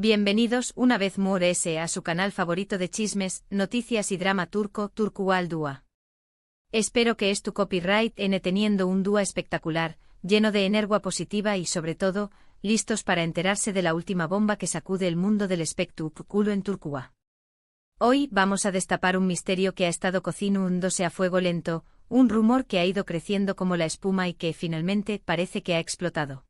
Bienvenidos una vez más a su canal favorito de chismes, noticias y drama turco, Turkual Dua. Espero que tu copyright teniendo un dúa espectacular, lleno de energía positiva y sobre todo, listos para enterarse de la última bomba que sacude el mundo del espectáculo en Turquía. Hoy vamos a destapar un misterio que ha estado cocinándose a fuego lento, un rumor que ha ido creciendo como la espuma y que finalmente parece que ha explotado.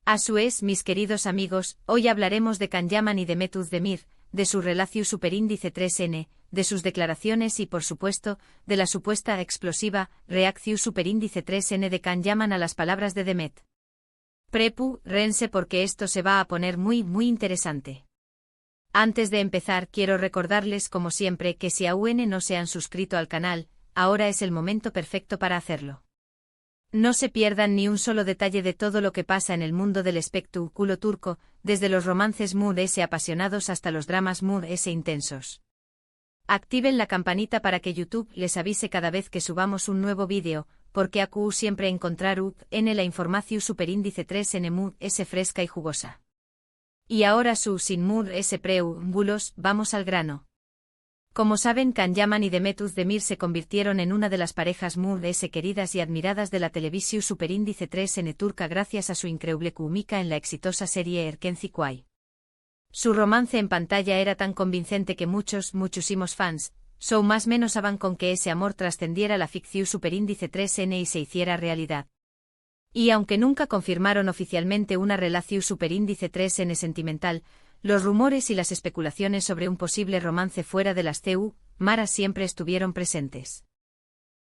A su vez, mis queridos amigos, hoy hablaremos de Can Yaman y de Demet Özdemir, de su relación superíndice 3N, de sus declaraciones y por supuesto, de la supuesta explosiva reacción superíndice 3N de Can Yaman a las palabras de Demet. Prepárense porque esto se va a poner muy interesante. Antes de empezar quiero recordarles como siempre que si aún no se han suscrito al canal, ahora es el momento perfecto para hacerlo. No se pierdan ni un solo detalle de todo lo que pasa en el mundo del espectáculo turco, desde los romances apasionados hasta los dramas intensos. Activen la campanita para que YouTube les avise cada vez que subamos un nuevo vídeo, porque aquí siempre encontrarán la información superíndice 3N fresca y jugosa. Y ahora sin preámbulos, vamos al grano. Como saben, Can Yaman y Demet Özdemir se convirtieron en una de las parejas queridas y admiradas de la televisión superíndice 3N turca gracias a su increíble química en la exitosa serie Erkenci Kuay. Su romance en pantalla era tan convincente que muchísimos fans, más menos aban con que ese amor trascendiera la ficción superíndice 3N y se hiciera realidad. Y aunque nunca confirmaron oficialmente una relación superíndice 3N sentimental, los rumores y las especulaciones sobre un posible romance fuera de las maras siempre estuvieron presentes.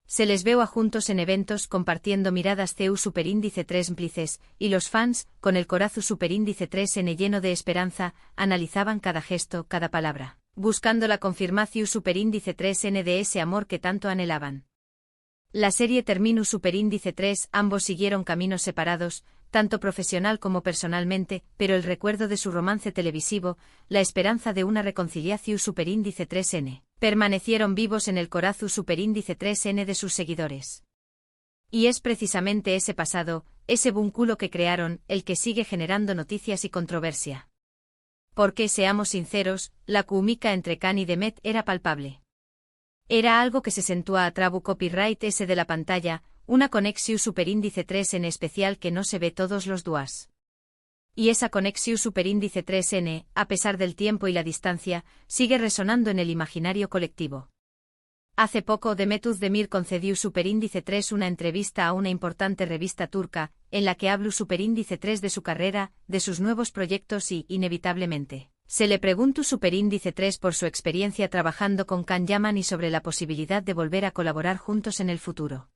Se les veo a juntos en eventos compartiendo miradas superíndice 3 cómplices, y los fans, con el corazón superíndice 3N lleno de esperanza, analizaban cada gesto, cada palabra, buscando la confirmación superíndice 3N de ese amor que tanto anhelaban. La serie terminó superíndice 3, ambos siguieron caminos separados, tanto profesional como personalmente, pero el recuerdo de su romance televisivo, la esperanza de una reconciliación superíndice 3N, permanecieron vivos en el corazón superíndice 3N de sus seguidores. Y es precisamente ese pasado, ese vínculo que crearon, el que sigue generando noticias y controversia. Porque seamos sinceros, la química entre Can y Demet era palpable. Era algo que se sentía a trabu copyright de la pantalla, una conexión superíndice 3N especial que no se ve todos los días. Y esa conexión superíndice 3N, a pesar del tiempo y la distancia, sigue resonando en el imaginario colectivo. Hace poco Demet Özdemir concedió superíndice 3 una entrevista a una importante revista turca, en la que habló superíndice 3 de su carrera, de sus nuevos proyectos y, inevitablemente, se le preguntó superíndice 3 por su experiencia trabajando con Can Yaman y sobre la posibilidad de volver a colaborar juntos en el futuro.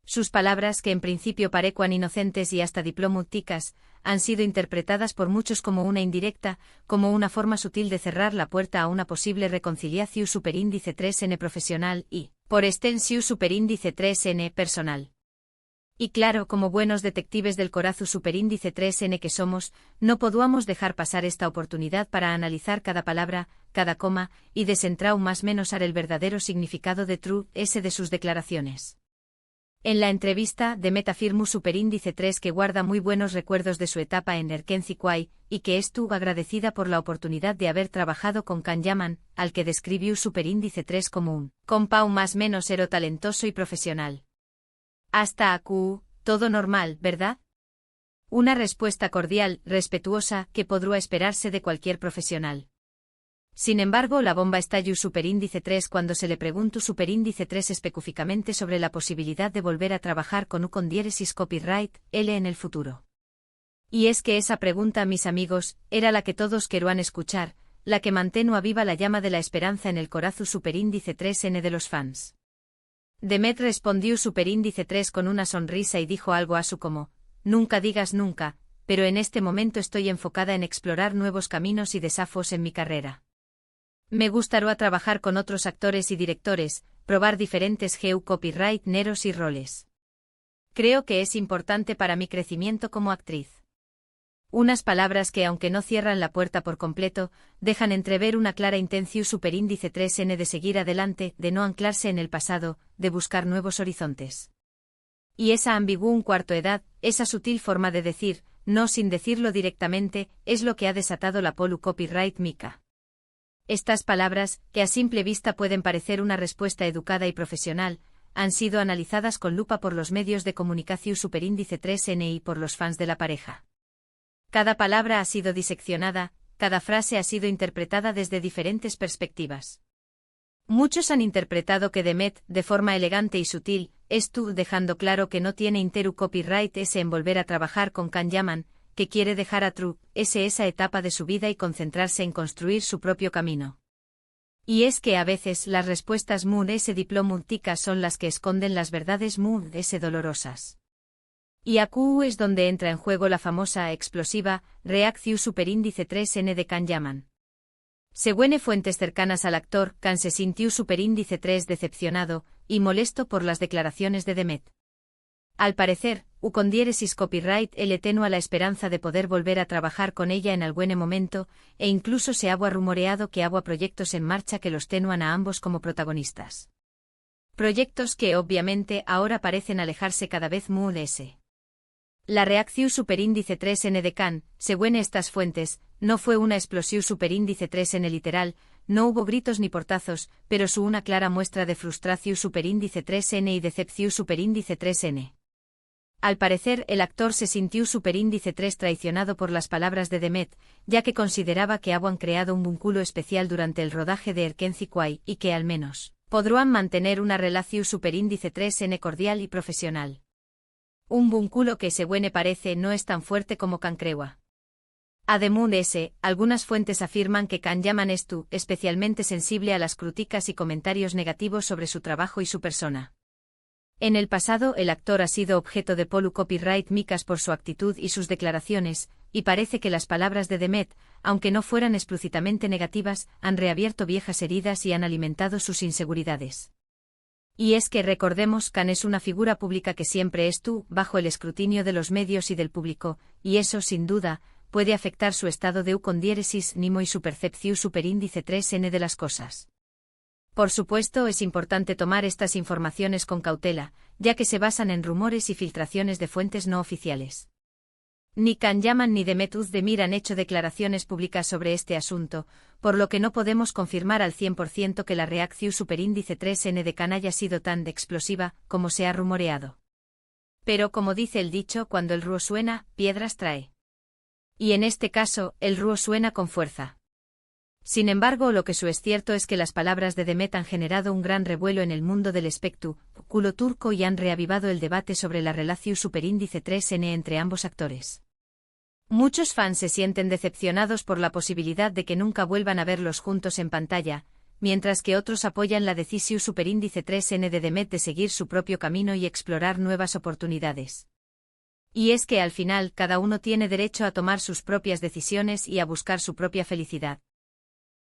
Sus palabras, que en principio parecían inocentes y hasta diplomáticas, han sido interpretadas por muchos como una indirecta, como una forma sutil de cerrar la puerta a una posible reconciliación superíndice 3N profesional y, por extensión superíndice 3N personal. Y claro, como buenos detectives del corazón superíndice 3N que somos, no podíamos dejar pasar esta oportunidad para analizar cada palabra, cada coma, y desentrar más menos el verdadero significado de de sus declaraciones. En la entrevista, Demet afirmó superíndice 3 que guarda muy buenos recuerdos de su etapa en Erkenci Kuay, y que estuvo agradecida por la oportunidad de haber trabajado con Can Yaman, al que describió superíndice 3 como un compau más menos talentoso y profesional. Hasta aquí, todo normal, ¿verdad? Una respuesta cordial, respetuosa, que podría esperarse de cualquier profesional. Sin embargo, la bomba estalló superíndice 3 cuando se le preguntó superíndice 3 específicamente sobre la posibilidad de volver a trabajar con diéresis copyright, en el futuro. Y es que esa pregunta, mis amigos, era la que todos querían escuchar, la que mantenía viva la llama de la esperanza en el corazón superíndice 3N de los fans. Demet respondió superíndice 3 con una sonrisa y dijo algo así como, nunca digas nunca, pero en este momento estoy enfocada en explorar nuevos caminos y desafíos en mi carrera. Me gustaría trabajar con otros actores y directores, probar diferentes copyright neros y roles. Creo que es importante para mi crecimiento como actriz. Unas palabras que, aunque no cierran la puerta por completo, dejan entrever una clara intención superíndice 3N de seguir adelante, de no anclarse en el pasado, de buscar nuevos horizontes. Y esa ambigua cuarto edad, esa sutil forma de decir, no sin decirlo directamente, es lo que ha desatado la Polu Copyright Mica. Estas palabras, que a simple vista pueden parecer una respuesta educada y profesional, han sido analizadas con lupa por los medios de comunicación superíndice 3N y por los fans de la pareja. Cada palabra ha sido diseccionada, cada frase ha sido interpretada desde diferentes perspectivas. Muchos han interpretado que Demet, de forma elegante y sutil, es tú dejando claro que no tiene interu copyright ese en volver a trabajar con Can Yaman, que quiere dejar a True esa etapa de su vida y concentrarse en construir su propio camino. Y es que a veces las respuestas Moon ese diplomáticas son las que esconden las verdades Moon ese dolorosas. Y aquí es donde entra en juego la famosa explosiva reacción superíndice 3N de Can Yaman. Según fuentes cercanas al actor, Can se sintió superíndice 3 decepcionado y molesto por las declaraciones de Demet. Al parecer, con diéresis copyright él tenua la esperanza de poder volver a trabajar con ella en algún momento, e incluso se ha rumoreado que había proyectos en marcha que los tenuan a ambos como protagonistas. Proyectos que obviamente ahora parecen alejarse cada vez más. La reacción superíndice 3N de Can, según estas fuentes, no fue una explosión superíndice 3N literal, no hubo gritos ni portazos, pero su una clara muestra de frustración superíndice 3N y decepción superíndice 3N. Al parecer el actor se sintió superíndice 3 traicionado por las palabras de Demet, ya que consideraba que habían creado un vínculo especial durante el rodaje de Erkenci Kwai y que al menos podrían mantener una relación superíndice 3N cordial y profesional. Un vínculo que según parece no es tan fuerte como Can creua. Además de ese, algunas fuentes afirman que Can Yaman es tú especialmente sensible a las críticas y comentarios negativos sobre su trabajo y su persona. En el pasado el actor ha sido objeto de Polu Copyright Micas por su actitud y sus declaraciones, y parece que las palabras de Demet, aunque no fueran explícitamente negativas, han reabierto viejas heridas y han alimentado sus inseguridades. Y es que recordemos Can es una figura pública que siempre es tú, bajo el escrutinio de los medios y del público, y eso, sin duda, puede afectar su estado de con diéresis nimo y su percepción superíndice 3N de las cosas. Por supuesto es importante tomar estas informaciones con cautela, ya que se basan en rumores y filtraciones de fuentes no oficiales. Ni Can Yaman ni Demet Özdemir han hecho declaraciones públicas sobre este asunto, por lo que no podemos confirmar al 100% que la reacción superíndice 3N de Can haya sido tan explosiva como se ha rumoreado. Pero como dice el dicho, cuando el río suena, piedras trae. Y en este caso, el río suena con fuerza. Sin embargo, lo que es cierto es que las palabras de Demet han generado un gran revuelo en el mundo del espectáculo turco y han reavivado el debate sobre la relación superíndice 3N entre ambos actores. Muchos fans se sienten decepcionados por la posibilidad de que nunca vuelvan a verlos juntos en pantalla, mientras que otros apoyan la decisión superíndice 3N de Demet de seguir su propio camino y explorar nuevas oportunidades. Y es que al final cada uno tiene derecho a tomar sus propias decisiones y a buscar su propia felicidad.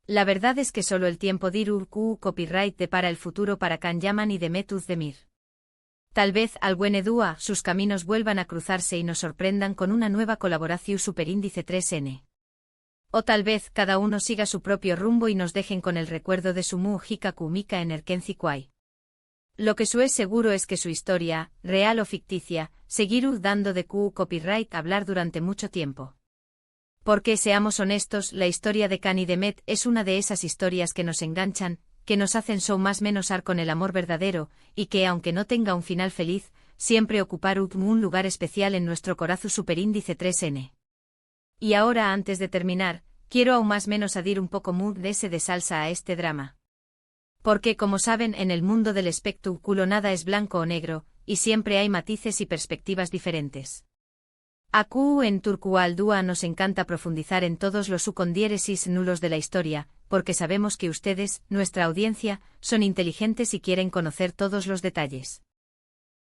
La verdad es que solo el tiempo dirá copyright depara el futuro para Can Yaman y Demet Özdemir. Tal vez algún día sus caminos vuelvan a cruzarse y nos sorprendan con una nueva colaboración superíndice 3N. O tal vez cada uno siga su propio rumbo y nos dejen con el recuerdo de su Hikaku Mika en Erkenci Kwai. Lo que es seguro es que su historia, real o ficticia, seguirá dando de copyright hablar durante mucho tiempo. Porque seamos honestos, la historia de Can y Demet es una de esas historias que nos enganchan, que nos hacen más menos con el amor verdadero, y que aunque no tenga un final feliz, siempre ocuparán un lugar especial en nuestro corazón superíndice 3N. Y ahora antes de terminar, quiero aún más menos adir un poco de ese de salsa a este drama. Porque como saben en el mundo del espectáculo nada es blanco o negro, y siempre hay matices y perspectivas diferentes. Aquí en Turkualdua nos encanta profundizar en todos los condieresis nulos de la historia, porque sabemos que ustedes, nuestra audiencia, son inteligentes y quieren conocer todos los detalles.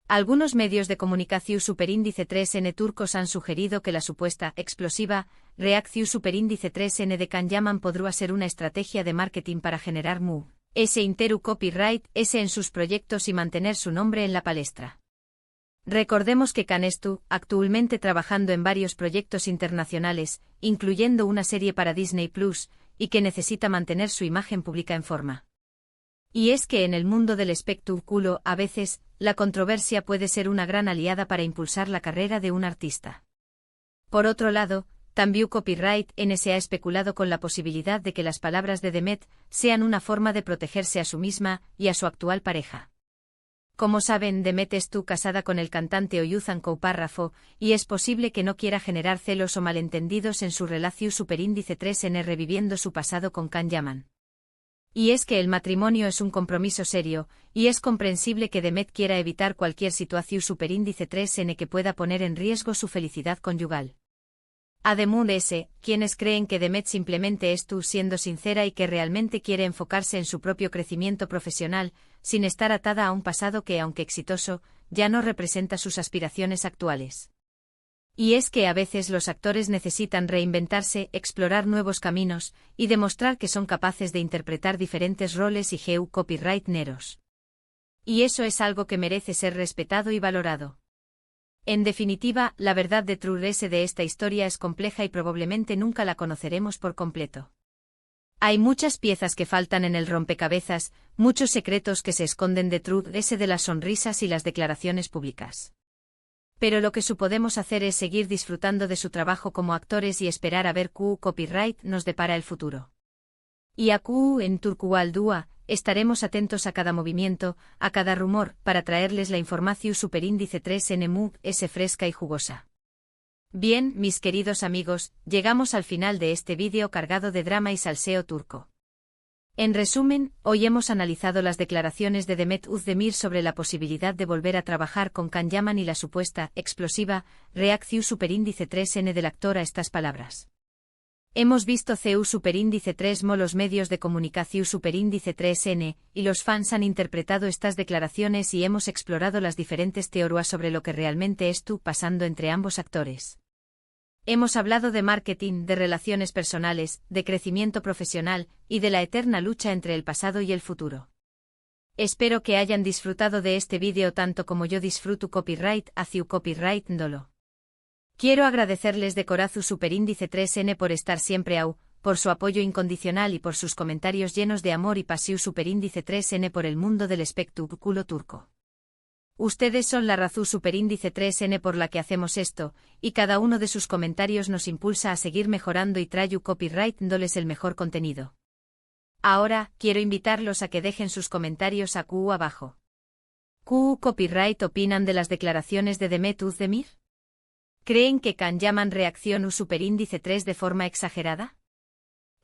Algunos medios de comunicación superíndice 3N turcos han sugerido que la supuesta explosiva reacción superíndice 3N de Can Yaman podría ser una estrategia de marketing para generar ese interu copyright ese en sus proyectos y mantener su nombre en la palestra. Recordemos que Can está actualmente trabajando en varios proyectos internacionales, incluyendo una serie para Disney Plus, y que necesita mantener su imagen pública en forma. Y es que en el mundo del espectáculo, a veces, la controversia puede ser una gran aliada para impulsar la carrera de un artista. Por otro lado, También Copyright N se ha especulado con la posibilidad de que las palabras de Demet sean una forma de protegerse a sí misma y a su actual pareja. Como saben, Demet estuvo casada con el cantante Oyuzhan Párrafo, y es posible que no quiera generar celos o malentendidos en su relación superíndice 3N reviviendo su pasado con Can Yaman. Y es que el matrimonio es un compromiso serio, y es comprensible que Demet quiera evitar cualquier situación superíndice 3N que pueda poner en riesgo su felicidad conyugal. Además, quienes creen que Demet simplemente estuvo siendo sincera y que realmente quiere enfocarse en su propio crecimiento profesional, sin estar atada a un pasado que, aunque exitoso, ya no representa sus aspiraciones actuales. Y es que a veces los actores necesitan reinventarse, explorar nuevos caminos, y demostrar que son capaces de interpretar diferentes roles y copyright neros. Y eso es algo que merece ser respetado y valorado. En definitiva, la verdad de de esta historia es compleja y probablemente nunca la conoceremos por completo. Hay muchas piezas que faltan en el rompecabezas, muchos secretos que se esconden de de las sonrisas y las declaraciones públicas. Pero lo que podemos hacer es seguir disfrutando de su trabajo como actores y esperar a ver qué copyright nos depara el futuro. Y a en Turkual Dua, estaremos atentos a cada movimiento, a cada rumor, para traerles la información superíndice 3N es fresca y jugosa. Bien, mis queridos amigos, llegamos al final de este vídeo cargado de drama y salseo turco. En resumen, hoy hemos analizado las declaraciones de Demet Özdemir sobre la posibilidad de volver a trabajar con Can Yaman y la supuesta, explosiva, reacción superíndice 3N del actor a estas palabras. Hemos visto CU superíndice 3 los medios de comunicación superíndice 3N, y los fans han interpretado estas declaraciones y hemos explorado las diferentes teorías sobre lo que realmente estuvo pasando entre ambos actores. Hemos hablado de marketing, de relaciones personales, de crecimiento profesional, y de la eterna lucha entre el pasado y el futuro. Espero que hayan disfrutado de este vídeo tanto como yo disfruto copyright hacia copyright ndolo. Quiero agradecerles de corazón superíndice 3N por estar siempre por su apoyo incondicional y por sus comentarios llenos de amor y pasión superíndice 3N por el mundo del espectáculo turco. Ustedes son la razón superíndice 3N por la que hacemos esto, y cada uno de sus comentarios nos impulsa a seguir mejorando y trayu copyright dándoles el mejor contenido. Ahora, quiero invitarlos a que dejen sus comentarios abajo. ¿Qué copyright opinan de las declaraciones de Demet Özdemir? ¿Creen que Can Yaman reacción superíndice 3 de forma exagerada?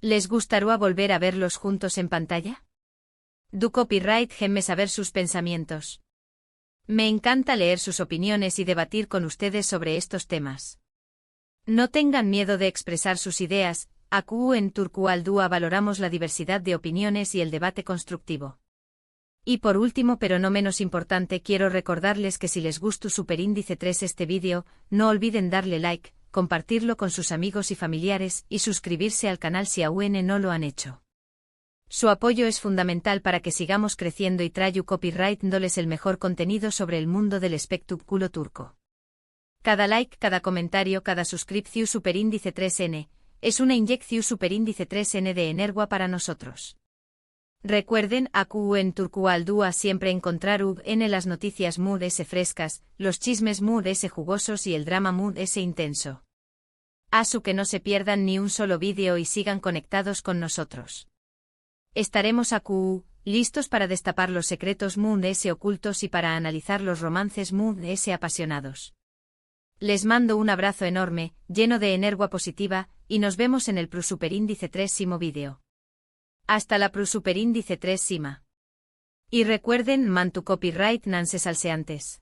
¿Les gustaría volver a verlos juntos en pantalla? Du copyright déjenme saber sus pensamientos. Me encanta leer sus opiniones y debatir con ustedes sobre estos temas. No tengan miedo de expresar sus ideas, en Turkual Dua valoramos la diversidad de opiniones y el debate constructivo. Y por último pero no menos importante quiero recordarles que si les gustó superíndice 3 este vídeo, no olviden darle like, compartirlo con sus amigos y familiares y suscribirse al canal si aún no lo han hecho. Su apoyo es fundamental para que sigamos creciendo y trayu copyright dándoles el mejor contenido sobre el mundo del espectáculo turco. Cada like, cada comentario, cada suscripción superíndice 3N, es una inyección superíndice 3N de energía para nosotros. Recuerden, en Turkual Dua siempre encontrar en las noticias frescas, los chismes jugosos y el drama intenso. Que no se pierdan ni un solo vídeo y sigan conectados con nosotros. Estaremos listos para destapar los secretos ocultos y para analizar los romances apasionados. Les mando un abrazo enorme, lleno de energía positiva, y nos vemos en el superíndice 3 vídeo. Hasta la superíndice 3 sima. Y recuerden, mantu copyright nanse salseantes.